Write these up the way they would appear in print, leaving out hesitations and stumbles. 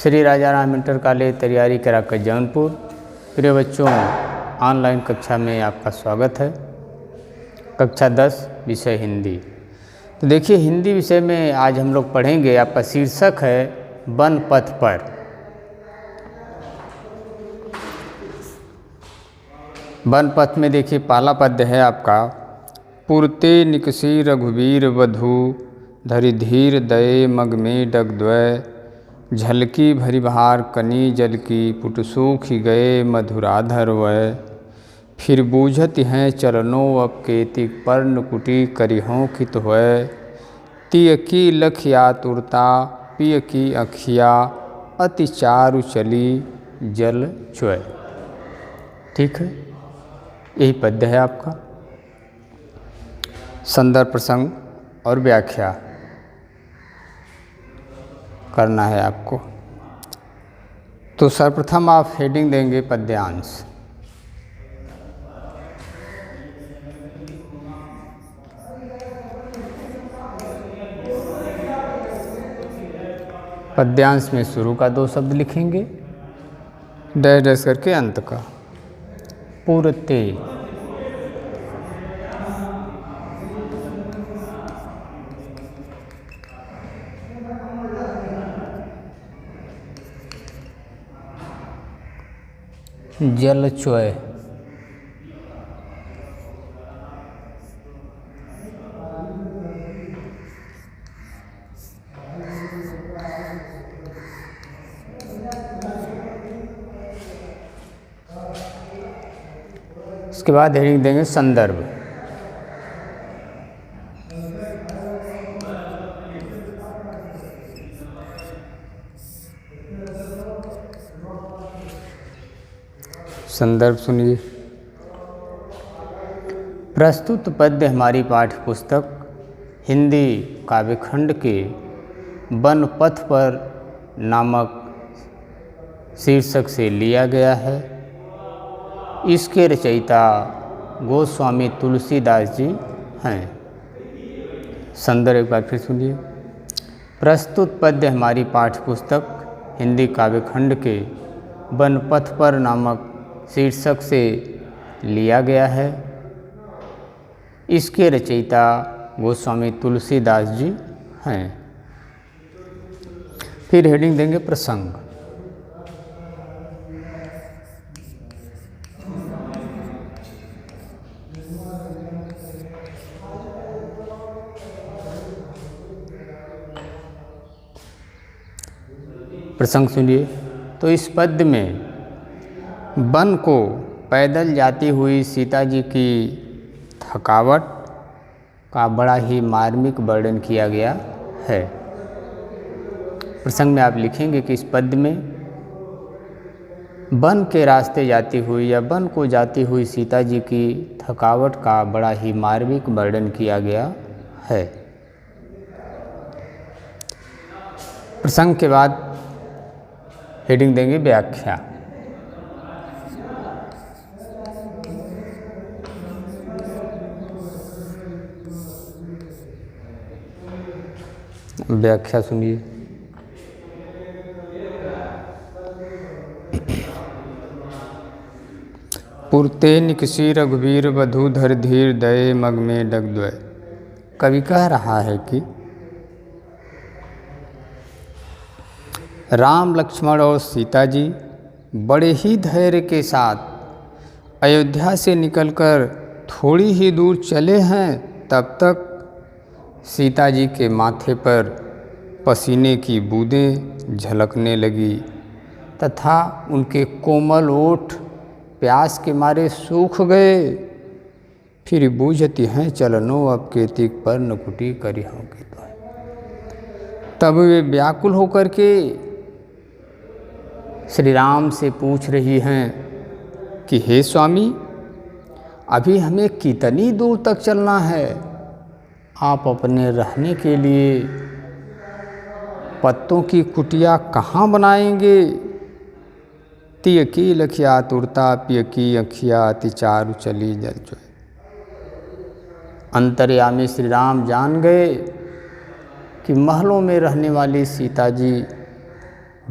श्री राजा Ram inter college तैयारी कराकर जौनपुर। प्रिय बच्चों, ऑनलाइन कक्षा में आपका स्वागत है। कक्षा 10 विषय हिंदी। तो देखिए, हिंदी विषय में आज हम लोग पढ़ेंगे। आपका शीर्षक है वन पथ पर। वन पथ में देखिए पहला पद्य है आपका, पुरते निकसी रघुवीर वधु धरि धीर दये मग में डग द्वय झलकी भरी बहार कनी जल की पुट सूखी गए मधुराधर वय फिर बूझत हैं चरणों अब केतिक पर्ण कुटी करिहों खित होय तिय की लखिया तुरता पिय की अखिया अति चारु चली जल चुय। ठीक है, यही पद्य है आपका। संदर्भ, प्रसंग और व्याख्या करना है आपको। तो सर्वप्रथम आप हेडिंग देंगे पद्यांश। पद्यांश में शुरू का 2 शब्द लिखेंगे, डैश डैश करके अंत का। पुरते, जल चोय, इसके बाद हेडिंग देंगे संदर्भ। संदर्भ सुनिए। प्रस्तुत पद्य हमारी पाठ्य पुस्तक हिंदी काव्यखंड के वन पथ पर नामक शीर्षक से लिया गया है। इसके रचयिता गोस्वामी तुलसीदास जी हैं। संदर्भ एक बार फिर सुनिए। प्रस्तुत पद्य हमारी पाठ्य पुस्तक हिंदी काव्यखंड के वन पथ पर नामक शीर्षक से लिया गया है। इसके रचयिता गोस्वामी तुलसीदास जी हैं। फिर हेडिंग देंगे प्रसंग। प्रसंग सुनिए। तो इस पद्य में वन को पैदल जाती हुई सीता जी की थकावट का बड़ा ही मार्मिक वर्णन किया गया है। प्रसंग में आप लिखेंगे कि इस पद्य में वन के रास्ते जाती हुई या वन को जाती हुई सीता जी की थकावट का बड़ा ही मार्मिक वर्णन किया गया है। प्रसंग के बाद हेडिंग देंगे व्याख्या। व्याख्या सुनिए। पुरते निकसी रघुवीर वधु धर धीर दये मग में डग द्वय। कवि कह रहा है कि राम, लक्ष्मण और सीता जी बड़े ही धैर्य के साथ अयोध्या से निकलकर थोड़ी ही दूर चले हैं, तब तक सीता जी के माथे पर पसीने की बूंदें झलकने लगी तथा उनके कोमल ओठ प्यास के मारे सूख गए। फिर बूझती हैं चलनो अब केतिक पर नकुटी करिहों की। तब वे व्याकुल होकर के श्री राम से पूछ रही हैं कि हे स्वामी, अभी हमें कितनी दूर तक चलना है? आप अपने रहने के लिए पत्तों की कुटिया कहाँ बनाएंगे? तिय की लखिया तुरता पिय की अखिया अति चारु चली जल चोय। अंतर्यामी श्री राम जान गए कि महलों में रहने वाली सीता जी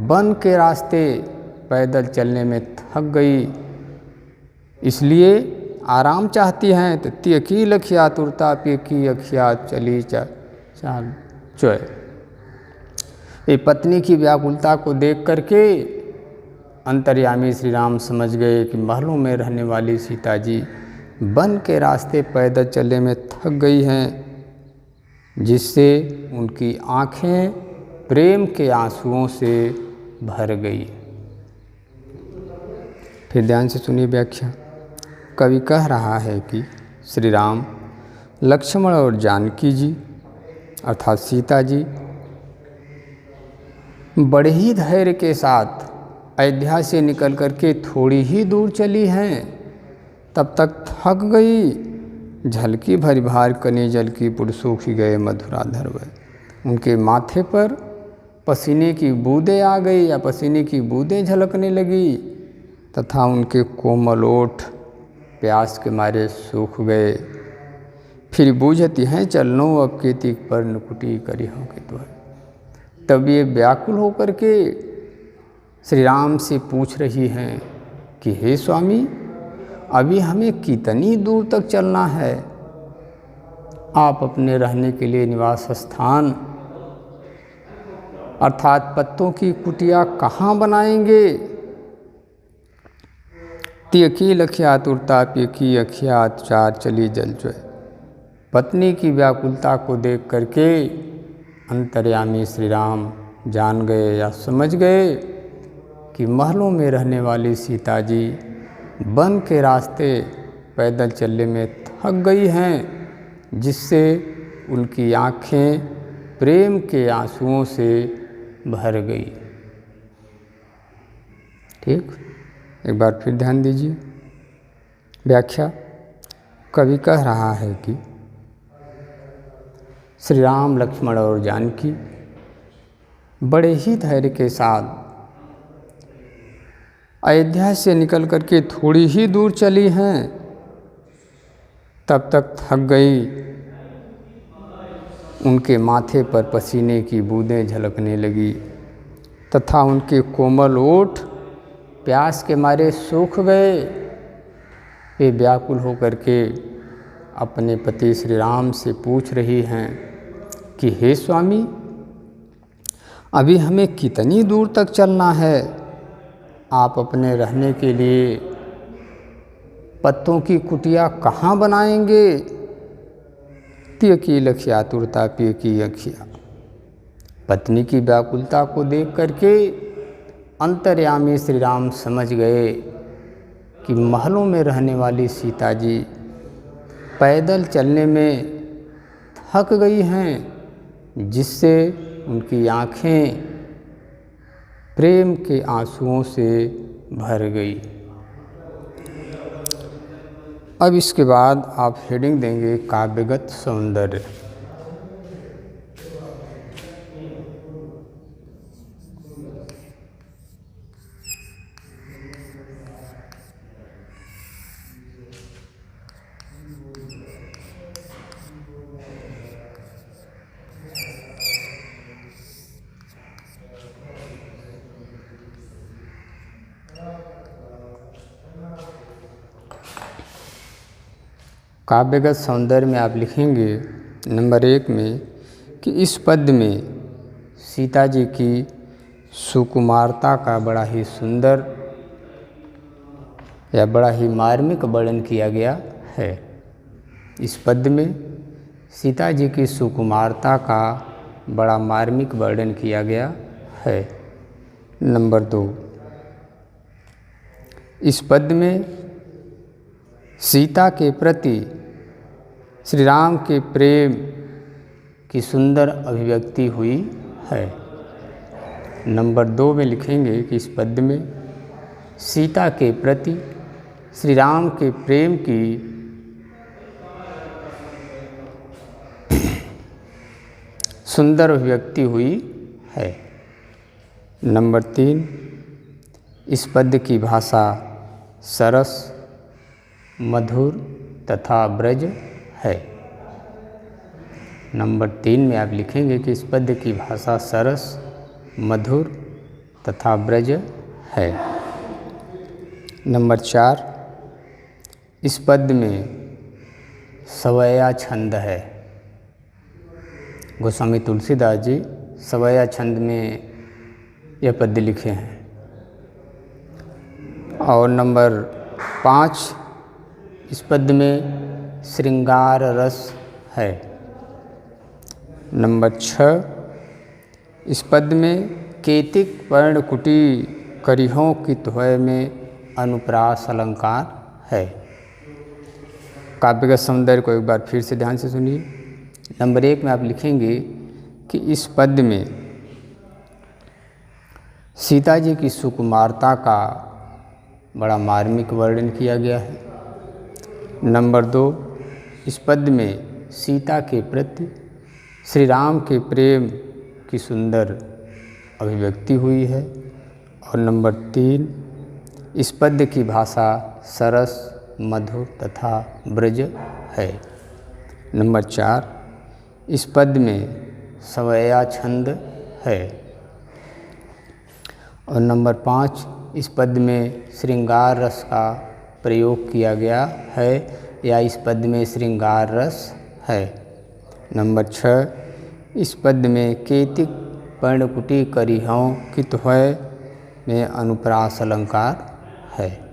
वन के रास्ते पैदल चलने में थक गई, इसलिए आराम चाहती हैं। तो त्यकी लखिया तुरता पेकी अखिया चली चाल चोय। ये पत्नी की व्याकुलता को देख करके अंतर्यामी श्री राम समझ गए कि महलों में रहने वाली सीता जी वन के रास्ते पैदल चलने में थक गई हैं, जिससे उनकी आँखें प्रेम के आंसुओं से भर गई। फिर ध्यान से सुनिए व्याख्या। कवि कह रहा है कि श्री राम, लक्ष्मण और जानकी जी अर्थात सीता जी बड़े ही धैर्य के साथ अयोध्या से निकल करके थोड़ी ही दूर चली हैं, तब तक थक गई। झलकी भरी भार कने जल की पुर सूखी गए मधुरा धरवे। उनके माथे पर पसीने की बूंदें आ गई या पसीने की बूंदें झलकने लगी तथा उनके कोमल ओठ प्यास के मारे सूख गए। फिर बूझती हैं चलनो अब खेती पर नुकुटी करी हो के तो। तब ये व्याकुल होकर के श्री राम से पूछ रही हैं कि हे स्वामी, अभी हमें कितनी दूर तक चलना है? आप अपने रहने के लिए निवास स्थान अर्थात पत्तों की कुटिया कहाँ बनाएंगे? त्यकी लखिया तुरता पेकी अखिया चार चली जल चोय। पत्नी की व्याकुलता को देख करके अंतर्यामी श्री राम जान गए या समझ गए कि महलों में रहने वाली सीता जी वन के रास्ते पैदल चलने में थक गई हैं, जिससे उनकी आँखें प्रेम के आंसुओं से भर गई। ठीक, एक बार फिर ध्यान दीजिए व्याख्या। कवि कह रहा है कि श्री राम, लक्ष्मण और जानकी बड़े ही धैर्य के साथ अयोध्या से निकल करके थोड़ी ही दूर चली हैं, तब तक थक गई। उनके माथे पर पसीने की बूंदें झलकने लगी तथा उनके कोमल ओठ प्यास के मारे सूख गए। वे व्याकुल होकर के अपने पति श्री राम से पूछ रही हैं कि हे स्वामी, अभी हमें कितनी दूर तक चलना है? आप अपने रहने के लिए पत्तों की कुटिया कहाँ बनाएंगे? त्यकी लखिया तुरता पेकी अखिया। पत्नी की व्याकुलता को देख करके अंतर्यामी श्री राम समझ गए कि महलों में रहने वाली सीता जी पैदल चलने में थक गई हैं, जिससे उनकी आँखें प्रेम के आंसुओं से भर गई। अब इसके बाद आप हेडिंग देंगे काव्यगत सौंदर्य। काव्यगत सौंदर्य में आप लिखेंगे नंबर 1 में कि इस पद्य में सीता जी की सुकुमारता का बड़ा ही सुंदर या बड़ा ही मार्मिक वर्णन किया गया है। इस पद्य में सीता जी की सुकुमारता का बड़ा मार्मिक वर्णन किया गया है। नंबर 2, इस पद्य में सीता के प्रति श्री राम के प्रेम की सुंदर अभिव्यक्ति हुई है। नंबर 2 में लिखेंगे कि इस पद्य में सीता के प्रति श्री राम के प्रेम की सुंदर अभिव्यक्ति हुई है। नंबर 3, इस पद्य की भाषा सरस, मधुर तथा ब्रज है। नंबर 3 में आप लिखेंगे कि इस पद्य की भाषा सरस, मधुर तथा ब्रज है। नंबर 4, इस पद्य में सवैया छंद है। गोस्वामी तुलसीदास जी सवैया छंद में यह पद्य लिखे हैं। और नंबर 5, इस पद्य में श्रृंगार रस है। नंबर 6, इस पद्य में केतिक पर्णकुटी करिहों की त्वय में अनुप्रास अलंकार है। काव्य का सौंदर्य को एक बार फिर से ध्यान से सुनिए। नंबर 1 में आप लिखेंगे कि इस पद्य में सीता जी की सुकुमारता का बड़ा मार्मिक वर्णन किया गया है। नंबर 2, इस पद्य में सीता के प्रति श्री राम के प्रेम की सुंदर अभिव्यक्ति हुई है। और नंबर 3, इस पद्य की भाषा सरस, मधुर तथा ब्रज है। नंबर 4, इस पद्य में सवैया छंद है। और नंबर 5, इस पद्य में श्रृंगार रस का प्रयोग किया गया है या इस पद्य में श्रृंगार रस है। नंबर 6, इस पद्य में केतिक पर्णकुटी करिहों की त्वय में अनुप्रास अलंकार है।